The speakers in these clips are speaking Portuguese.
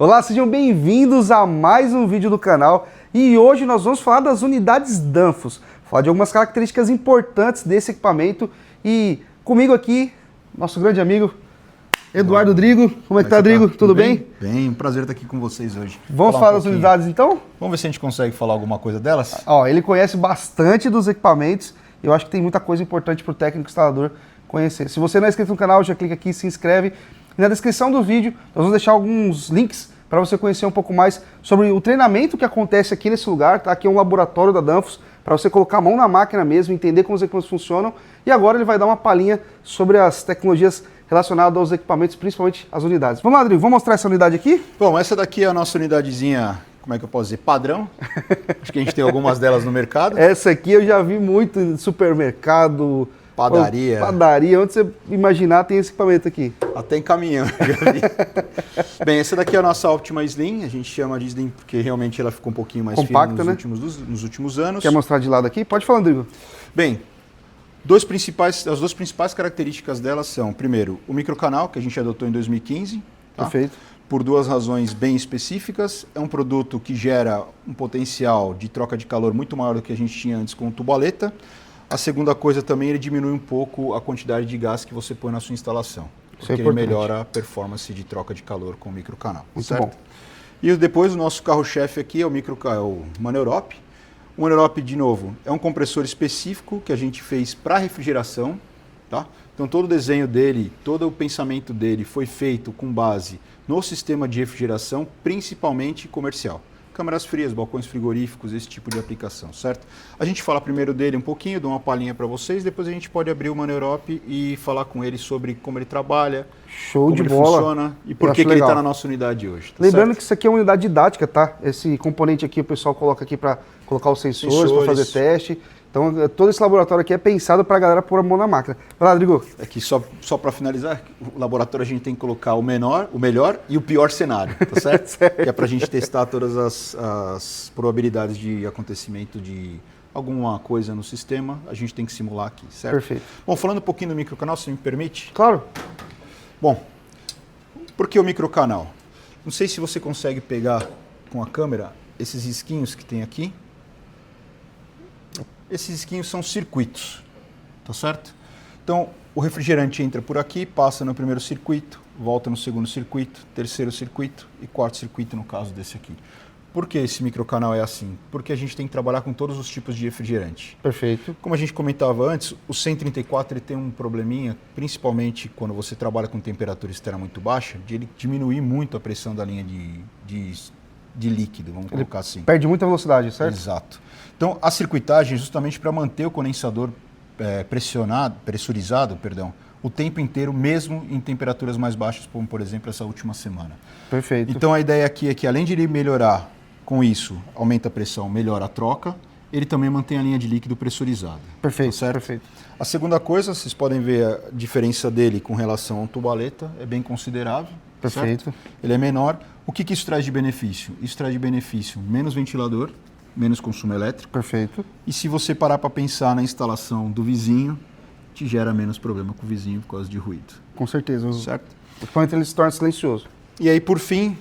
Olá, sejam bem-vindos a mais um vídeo do canal e hoje nós vamos falar das unidades Danfoss, falar de algumas características importantes desse equipamento e comigo aqui, nosso grande amigo Eduardo Drigo. Como é que tá, Drigo? Tudo bem? Bem, um prazer estar aqui com vocês hoje. Vamos falar das unidades então? Vamos ver se a gente consegue falar alguma coisa delas? Ele conhece bastante dos equipamentos e eu acho que tem muita coisa importante para o técnico instalador conhecer. Se você não é inscrito no canal, já clica aqui, se inscreve. E na descrição do vídeo nós vamos deixar alguns links para você conhecer um pouco mais sobre o treinamento que acontece aqui nesse lugar. Tá? Aqui é um laboratório da Danfoss, para você colocar a mão na máquina mesmo, entender como os equipamentos funcionam. E agora ele vai dar uma palhinha sobre as tecnologias relacionadas aos equipamentos, principalmente as unidades. Vamos lá, Rodrigo, vamos mostrar essa unidade aqui? Bom, essa daqui é a nossa unidadezinha, como é que eu posso dizer, padrão. Acho que a gente tem algumas delas no mercado. Essa aqui eu já vi muito em supermercado, padaria, onde você imaginar tem esse equipamento aqui. Até em caminhão, já vi. Bem, essa daqui é a nossa Optima Slim, a gente chama de Slim porque realmente ela ficou um pouquinho mais compacta, firme nos últimos anos. Quer mostrar de lado aqui? Pode falar, Rodrigo. Bem, as duas principais características dela são, primeiro, o microcanal, que a gente adotou em 2015. Tá? Perfeito. Por duas razões bem específicas. É um produto que gera um potencial de troca de calor muito maior do que a gente tinha antes com o tubaleta. A segunda coisa também, ele diminui um pouco a quantidade de gás que você põe na sua instalação. Porque ele melhora a performance de troca de calor com o microcanal. Muito certo? bom. E depois o nosso carro-chefe aqui é o Maneurop. O Maneurop, de novo, é um compressor específico que a gente fez para refrigeração. Tá? Então todo o desenho dele, todo o pensamento dele foi feito com base no sistema de refrigeração, principalmente comercial. Câmaras frias, balcões frigoríficos, esse tipo de aplicação, certo? A gente fala primeiro dele um pouquinho, dou uma palhinha para vocês, depois a gente pode abrir o Maneurop e falar com ele sobre como ele trabalha, como ele funciona e por que ele está na nossa unidade hoje. Tá Lembrando certo? que isso aqui é uma unidade didática, tá? Esse componente aqui o pessoal coloca aqui para colocar os sensores, para fazer teste. Então, todo esse laboratório aqui é pensado para a galera pôr a mão na máquina. Vai lá, Rodrigo. Aqui, só para finalizar, o laboratório a gente tem que colocar o melhor e o pior cenário, tá certo? Certo. Que é para a gente testar todas as probabilidades de acontecimento de alguma coisa no sistema, a gente tem que simular aqui, certo? Perfeito. Bom, falando um pouquinho do microcanal, se me permite? Claro. Bom, por que o microcanal? Não sei se você consegue pegar com a câmera esses risquinhos que tem aqui. Esses risquinhos são circuitos, tá certo? Então, o refrigerante entra por aqui, passa no primeiro circuito, volta no segundo circuito, terceiro circuito e quarto circuito no caso desse aqui. Por que esse microcanal é assim? Porque a gente tem que trabalhar com todos os tipos de refrigerante. Perfeito. Como a gente comentava antes, o 134 ele tem um probleminha, principalmente quando você trabalha com temperatura externa muito baixa, de ele diminuir muito a pressão da linha de líquido, vamos colocar assim. Perde muita velocidade, certo? Exato. Então, a circuitagem é justamente para manter o condensador pressurizado, o tempo inteiro, mesmo em temperaturas mais baixas, como, por exemplo, essa última semana. Perfeito. Então, a ideia aqui é que, além de ele melhorar com isso, aumenta a pressão, melhora a troca, ele também mantém a linha de líquido pressurizada. Perfeito, tá certo? perfeito. A segunda coisa, vocês podem ver a diferença dele com relação ao tubaleta, é bem considerável. Perfeito. Certo? Ele é menor. O que isso traz de benefício? Isso traz de benefício menos ventilador, menos consumo elétrico. Perfeito. E se você parar para pensar na instalação do vizinho, te gera menos problema com o vizinho por causa de ruído. Com certeza. Certo? O equipamento ele se torna silencioso. E aí, por fim,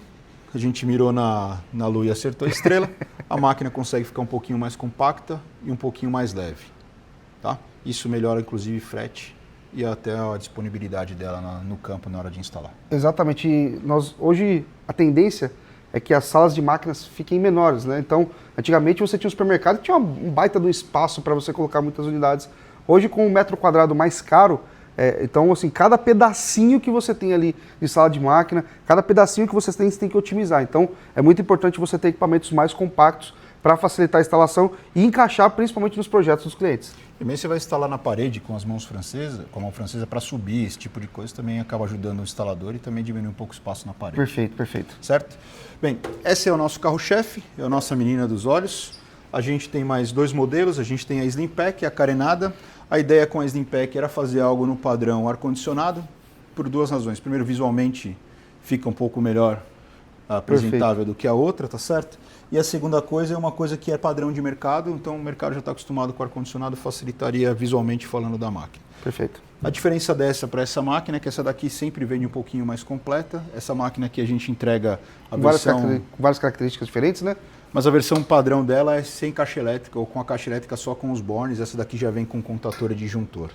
a gente mirou na lua e acertou a estrela, a máquina consegue ficar um pouquinho mais compacta e um pouquinho mais leve. Tá? Isso melhora, inclusive, frete e até a disponibilidade dela no campo na hora de instalar. Exatamente. Hoje, a tendência é que as salas de máquinas fiquem menores, né? Então, antigamente você tinha um supermercado que tinha um baita do espaço para você colocar muitas unidades. Hoje, com um metro quadrado mais caro, então, assim, cada pedacinho que você tem ali de sala de máquina, cada pedacinho que você tem que otimizar. Então, é muito importante você ter equipamentos mais compactos para facilitar a instalação e encaixar principalmente nos projetos dos clientes. Também você vai instalar na parede com a mão francesa para subir, esse tipo de coisa também acaba ajudando o instalador e também diminui um pouco o espaço na parede. Perfeito, perfeito. Certo? Bem, esse é o nosso carro-chefe, é a nossa menina dos olhos. A gente tem mais dois modelos, a gente tem a Slim Pack e a carenada. A ideia com a Slim Pack era fazer algo no padrão ar-condicionado por duas razões. Primeiro, visualmente fica um pouco melhor apresentável do que a outra, tá certo? E a segunda coisa é uma coisa que é padrão de mercado, então o mercado já está acostumado com ar-condicionado, facilitaria visualmente falando da máquina. Perfeito. A diferença dessa para essa máquina é que essa daqui sempre vem um pouquinho mais completa. Essa máquina aqui a gente entrega a versão... Várias características diferentes, né? Mas a versão padrão dela é sem caixa elétrica ou com a caixa elétrica só com os bornes. Essa daqui já vem com contator e disjuntor.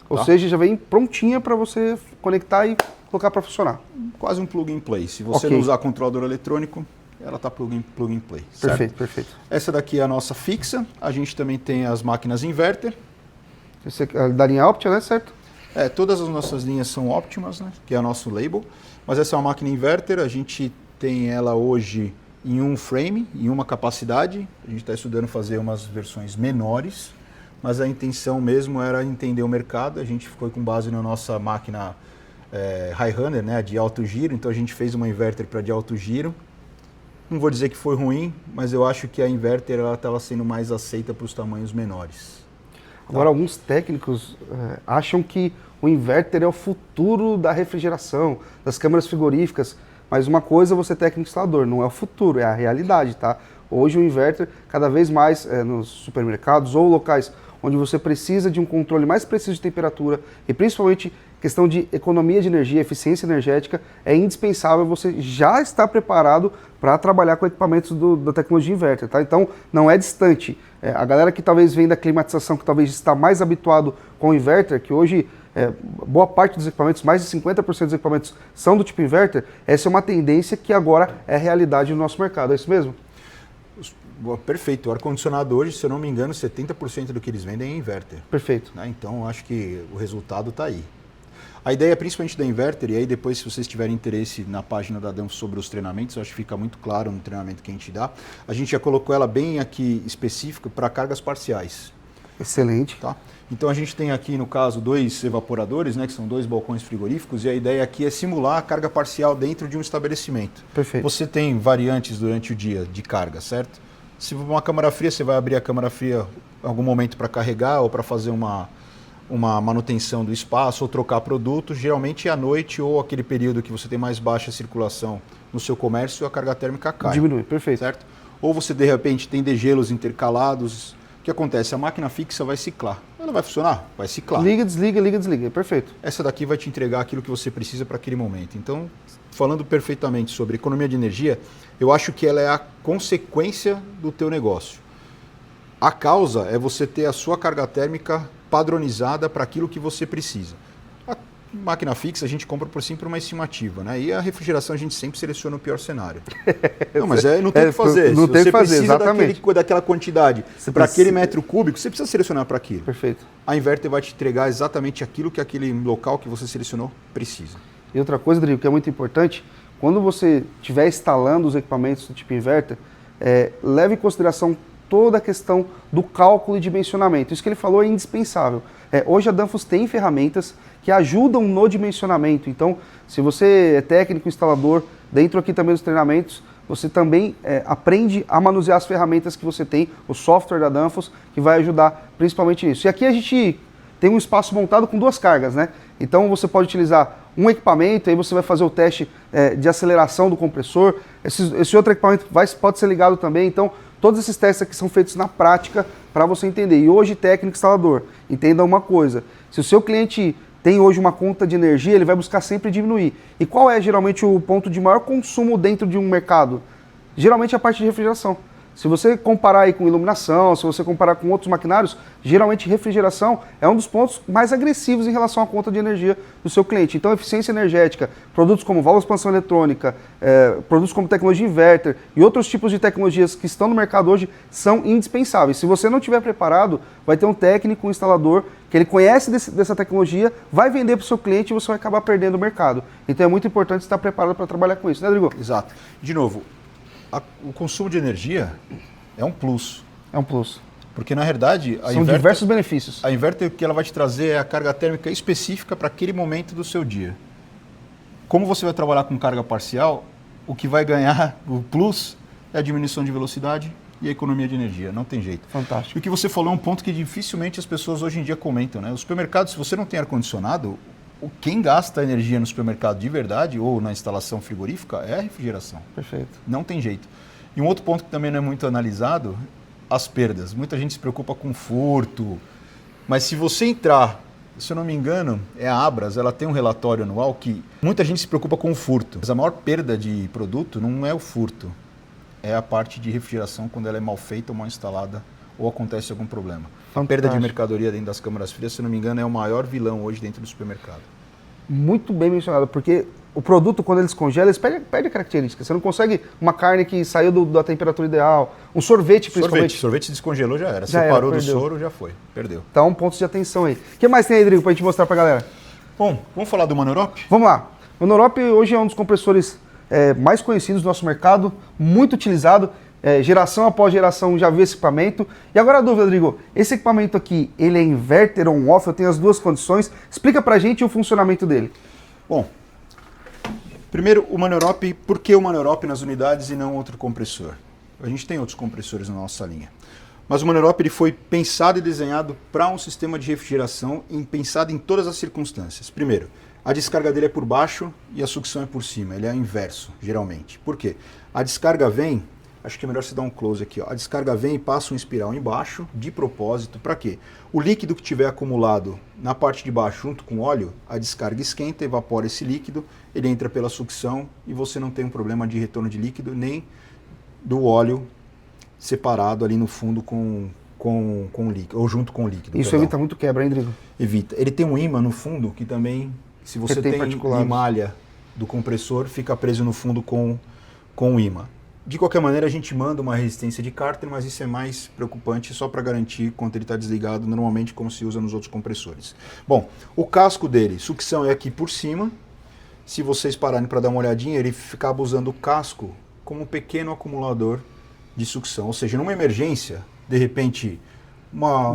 Ou seja, já vem prontinha para você conectar e colocar para funcionar. Quase um plug and play. Se você não usar controlador eletrônico, ela está plug and play. Certo? Perfeito, perfeito. Essa daqui é a nossa fixa. A gente também tem as máquinas inverter. Esse é da linha Optima, né? Certo? Todas as nossas linhas são óptimas, né? Que é o nosso label. Mas essa é uma máquina inverter. A gente tem ela hoje em um frame, em uma capacidade. A gente está estudando fazer umas versões menores. Mas a intenção mesmo era entender o mercado. A gente ficou com base na nossa máquina High Runner, né, de alto giro. Então a gente fez uma inverter para de alto giro. Não vou dizer que foi ruim, mas eu acho que a inverter estava sendo mais aceita para os tamanhos menores. Agora, alguns técnicos acham que o inverter é o futuro da refrigeração, das câmaras frigoríficas. Mas uma coisa é você técnico instalador, não é o futuro, é a realidade, tá? Hoje o inverter, cada vez mais nos supermercados ou locais onde você precisa de um controle mais preciso de temperatura e principalmente questão de economia de energia, eficiência energética, é indispensável você já estar preparado para trabalhar com equipamentos da tecnologia inverter, tá? Então não é distante. A galera que talvez vem da climatização, que talvez está mais habituado com o inverter, que hoje boa parte dos equipamentos, mais de 50% dos equipamentos são do tipo inverter, essa é uma tendência que agora é realidade no nosso mercado, é isso mesmo? Perfeito. O ar-condicionado hoje, se eu não me engano, 70% do que eles vendem é inverter. Perfeito. Então, eu acho que o resultado está aí. A ideia, principalmente da inverter, e aí depois, se vocês tiverem interesse na página da Danfoss sobre os treinamentos, eu acho que fica muito claro no treinamento que a gente dá. A gente já colocou ela bem aqui específica para cargas parciais. Excelente. Tá? Então, a gente tem aqui, no caso, 2 evaporadores, né, que são 2 balcões frigoríficos, e a ideia aqui é simular a carga parcial dentro de um estabelecimento. Perfeito. Você tem variantes durante o dia de carga, certo? Se for uma câmara fria, você vai abrir a câmara fria em algum momento para carregar ou para fazer uma manutenção do espaço ou trocar produto. Geralmente é à noite ou aquele período que você tem mais baixa circulação no seu comércio, a carga térmica cai. Diminui, perfeito. Certo? Ou você de repente tem degelos intercalados. O que acontece? A máquina fixa vai ciclar. Ela vai funcionar? Vai ciclar. Liga, desliga, perfeito. Essa daqui vai te entregar aquilo que você precisa para aquele momento. Então, falando perfeitamente sobre economia de energia, eu acho que ela é a consequência do teu negócio. A causa é você ter a sua carga térmica padronizada para aquilo que você precisa. A máquina fixa a gente compra por uma estimativa, né? E a refrigeração a gente sempre seleciona o pior cenário. Não, mas não tem o que fazer. Não Se tem você que fazer, precisa exatamente. daquela quantidade para aquele metro cúbico, você precisa selecionar para aquilo. Perfeito. A inverter vai te entregar exatamente aquilo que aquele local que você selecionou precisa. E outra coisa, Rodrigo, que é muito importante, quando você estiver instalando os equipamentos do tipo inverter, leve em consideração toda a questão do cálculo e dimensionamento. Isso que ele falou é indispensável. Hoje a Danfoss tem ferramentas que ajudam no dimensionamento. Então, se você é técnico, instalador, dentro aqui também dos treinamentos, você também aprende a manusear as ferramentas que você tem, o software da Danfoss, que vai ajudar principalmente nisso. E aqui a gente tem um espaço montado com 2 cargas, né? Então você pode utilizar um equipamento, aí você vai fazer o teste de aceleração do compressor. Esse outro equipamento pode ser ligado também. Então, todos esses testes aqui são feitos na prática para você entender. E hoje, técnico instalador, entenda uma coisa. Se o seu cliente tem hoje uma conta de energia, ele vai buscar sempre diminuir. E qual é geralmente o ponto de maior consumo dentro de um mercado? Geralmente é a parte de refrigeração. Se você comparar aí com iluminação, se você comparar com outros maquinários, geralmente refrigeração é um dos pontos mais agressivos em relação à conta de energia do seu cliente. Então, eficiência energética, produtos como válvula de expansão eletrônica, produtos como tecnologia inverter e outros tipos de tecnologias que estão no mercado hoje são indispensáveis. Se você não estiver preparado, vai ter um técnico, um instalador, que ele conhece dessa tecnologia, vai vender para o seu cliente e você vai acabar perdendo o mercado. Então, é muito importante estar preparado para trabalhar com isso, né, Rodrigo? Exato. De novo, o consumo de energia é um plus. É um plus. Porque, na verdade, são diversos benefícios. A inverter, o que ela vai te trazer é a carga térmica específica para aquele momento do seu dia. Como você vai trabalhar com carga parcial, o que vai ganhar o plus é a diminuição de velocidade e a economia de energia. Não tem jeito. Fantástico. E o que você falou é um ponto que dificilmente as pessoas hoje em dia comentam, né? Os supermercados, se você não tem ar-condicionado, quem gasta energia no supermercado de verdade ou na instalação frigorífica é a refrigeração. Perfeito. Não tem jeito. E um outro ponto que também não é muito analisado, as perdas. Muita gente se preocupa com furto, mas se você entrar, se eu não me engano, é a Abras, ela tem um relatório anual que muita gente se preocupa com o furto. Mas a maior perda de produto não é o furto, é a parte de refrigeração quando ela é mal feita ou mal instalada ou acontece algum problema. A perda de mercadoria dentro das câmaras frias, se eu não me engano, é o maior vilão hoje dentro do supermercado. Muito bem mencionado, porque o produto, quando ele descongela, ele perde a característica. Você não consegue uma carne que saiu da temperatura ideal, um sorvete principalmente. Sorvete descongelou, já era. Já Separou era, do soro, já foi. Perdeu. Então, pontos de atenção aí. O que mais tem aí, Rodrigo, pra gente mostrar pra galera? Bom, vamos falar do Manorop? Vamos lá. O Manorop hoje é um dos compressores mais conhecidos do nosso mercado, muito utilizado. Geração após geração já viu esse equipamento. E agora a dúvida, Rodrigo, esse equipamento aqui, ele é inverter ou on-off? Eu tenho as duas condições. Explica pra gente o funcionamento dele. Bom, primeiro o Manorop, por que o Manorop nas unidades e não outro compressor? A gente tem outros compressores na nossa linha. Mas o Manorop ele foi pensado e desenhado para um sistema de refrigeração pensado em todas as circunstâncias. Primeiro, a descarga dele é por baixo e a sucção é por cima. Ele é inverso, geralmente. Por quê? A descarga vem... Acho que é melhor você dar um close aqui. Ó. A descarga vem e passa um espiral embaixo, de propósito. Para quê? O líquido que tiver acumulado na parte de baixo junto com o óleo, a descarga esquenta, evapora esse líquido, ele entra pela sucção e você não tem um problema de retorno de líquido, nem do óleo separado ali no fundo com o líquido, ou junto com o líquido. Isso evita muito quebra, hein, Rodrigo? Evita. Ele tem um ímã no fundo que também, se você tem malha do compressor, fica preso no fundo com o ímã. De qualquer maneira, a gente manda uma resistência de cárter, mas isso é mais preocupante só para garantir quando ele está desligado, normalmente como se usa nos outros compressores. Bom, o casco dele, sucção é aqui por cima. Se vocês pararem para dar uma olhadinha, ele acaba usando o casco como um pequeno acumulador de sucção. Ou seja, numa emergência, de repente...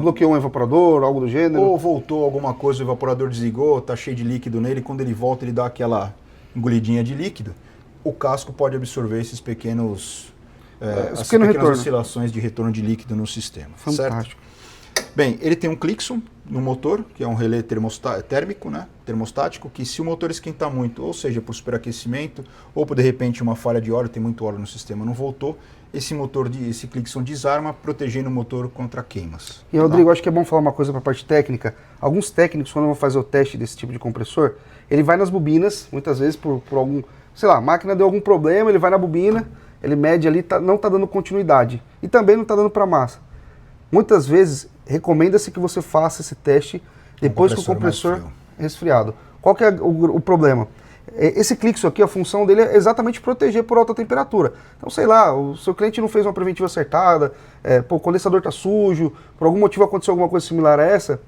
bloqueou um evaporador, algo do gênero? Ou voltou alguma coisa, o evaporador desligou, está cheio de líquido nele, quando ele volta ele dá aquela engolidinha de líquido. O casco pode absorver esses pequenas oscilações de retorno de líquido no sistema. Fantástico. Certo? Bem, ele tem um Clixon no motor, que é um relé térmico, né, termostático, que se o motor esquentar muito, ou seja, por superaquecimento, ou por de repente uma falha de óleo, tem muito óleo no sistema, não voltou, esse Clixon desarma, protegendo o motor contra queimas. E, Rodrigo, acho que é bom falar uma coisa para a parte técnica. Alguns técnicos, quando vão fazer o teste desse tipo de compressor, ele vai nas bobinas, muitas vezes por algum... Sei lá, a máquina deu algum problema, ele vai na bobina, ele mede ali, não está dando continuidade. E também não está dando para massa. Muitas vezes, recomenda-se que você faça esse teste depois que o compressor é resfriado. Qual que é o problema? Esse Clixon aqui, a função dele é exatamente proteger por alta temperatura. Então, sei lá, o seu cliente não fez uma preventiva acertada, o condensador está sujo, por algum motivo aconteceu alguma coisa similar a essa,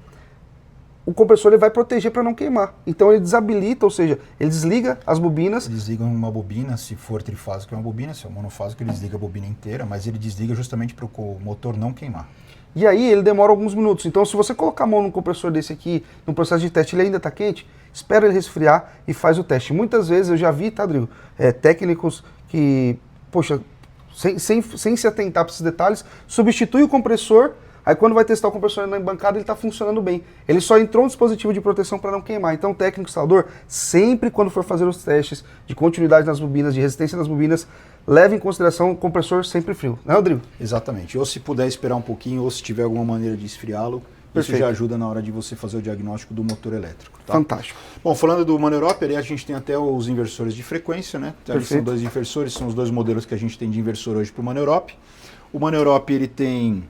o compressor ele vai proteger para não queimar. Então ele desabilita, ou seja, ele desliga as bobinas. Ele desliga uma bobina, se for trifásico é uma bobina, se é monofásico ele desliga a bobina inteira, mas ele desliga justamente para o motor não queimar. E aí ele demora alguns minutos. Então se você colocar a mão num compressor desse aqui, no processo de teste, ele ainda está quente, espera ele resfriar e faz o teste. Muitas vezes eu já vi, tá, Rodrigo, técnicos que, poxa, sem se atentar para esses detalhes, substitui o compressor. Aí quando vai testar o compressor na bancada, ele está funcionando bem. Ele só entrou um dispositivo de proteção para não queimar. Então o técnico instalador, sempre quando for fazer os testes de continuidade nas bobinas, de resistência nas bobinas, leve em consideração o compressor sempre frio. Né, Rodrigo? Exatamente. Ou se puder esperar um pouquinho, ou se tiver alguma maneira de esfriá-lo, isso já ajuda na hora de você fazer o diagnóstico do motor elétrico. Tá? Fantástico. Bom, falando do Manorop, a gente tem até os inversores de frequência, né? São dois inversores, são os dois modelos que a gente tem de inversor hoje para o Manorop. O Manorop, ele tem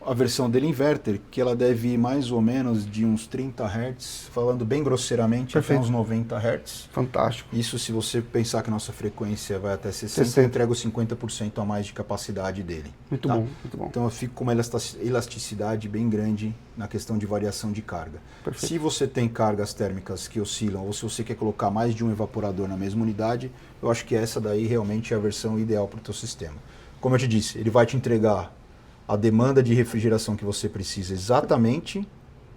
a versão dele inverter, que ela deve ir mais ou menos de uns 30 Hz, falando bem grosseiramente, até uns 90 Hz. Fantástico. Isso se você pensar que a nossa frequência vai até 60, eu entrego 50% a mais de capacidade dele. Muito tá? bom, muito bom. Então eu fico com uma elasticidade bem grande na questão de variação de carga. Perfeito. Se você tem cargas térmicas que oscilam, ou se você quer colocar mais de um evaporador na mesma unidade, eu acho que essa daí realmente é a versão ideal para o teu sistema. Como eu te disse, ele vai te entregar a demanda de refrigeração que você precisa exatamente,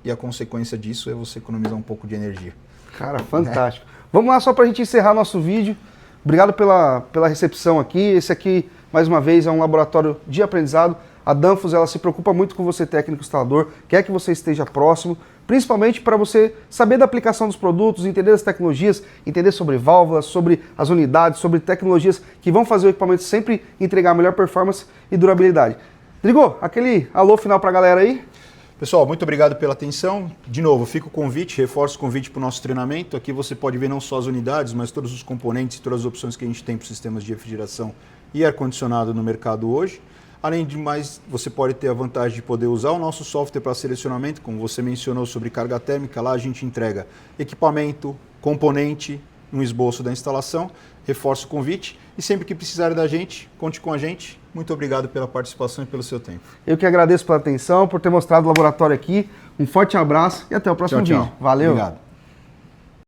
e a consequência disso é você economizar um pouco de energia. Cara, fantástico. Vamos lá só para a gente encerrar nosso vídeo. Obrigado pela recepção aqui. Esse aqui, mais uma vez, é um laboratório de aprendizado. A Danfoss, ela se preocupa muito com você, técnico instalador, quer que você esteja próximo, principalmente para você saber da aplicação dos produtos, entender as tecnologias, entender sobre válvulas, sobre as unidades, sobre tecnologias que vão fazer o equipamento sempre entregar melhor performance e durabilidade. Drigo, aquele alô final para a galera aí. Pessoal, muito obrigado pela atenção. De novo, fica o convite, reforço o convite para o nosso treinamento. Aqui você pode ver não só as unidades, mas todos os componentes e todas as opções que a gente tem para os sistemas de refrigeração e ar-condicionado no mercado hoje. Além de mais, você pode ter a vantagem de poder usar o nosso software para selecionamento, como você mencionou sobre carga térmica. Lá a gente entrega equipamento, componente, um esboço da instalação. Reforço o convite e sempre que precisarem da gente, conte com a gente. Muito obrigado pela participação e pelo seu tempo. Eu que agradeço pela atenção, por ter mostrado o laboratório aqui. Um forte abraço e até o próximo vídeo. Tchau. Valeu! Obrigado.